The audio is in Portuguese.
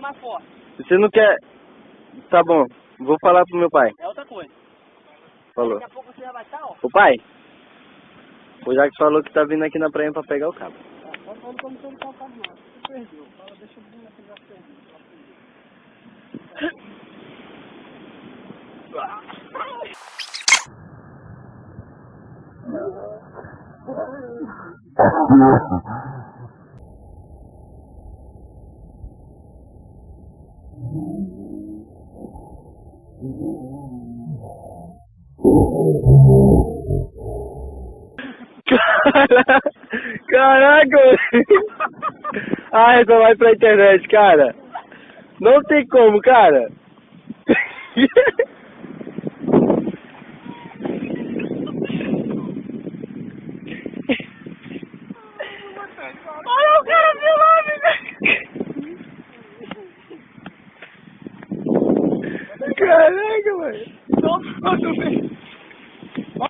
mais forte. Você não quer... Tá bom, vou falar pro meu pai. É outra coisa. Falou. Daqui a pouco você já vai estar, ó. Ô pai, o Jacques falou que tá vindo aqui na praia pra pegar o cabo. Quando ele tá o cabo não. Você perdeu. Fala, deixa eu vir aqui, já perdi. Caraca! Ah, essa vai pra internet, cara. Não tem como, cara. Olha o cara filmando, Caraca, mano. Nossa,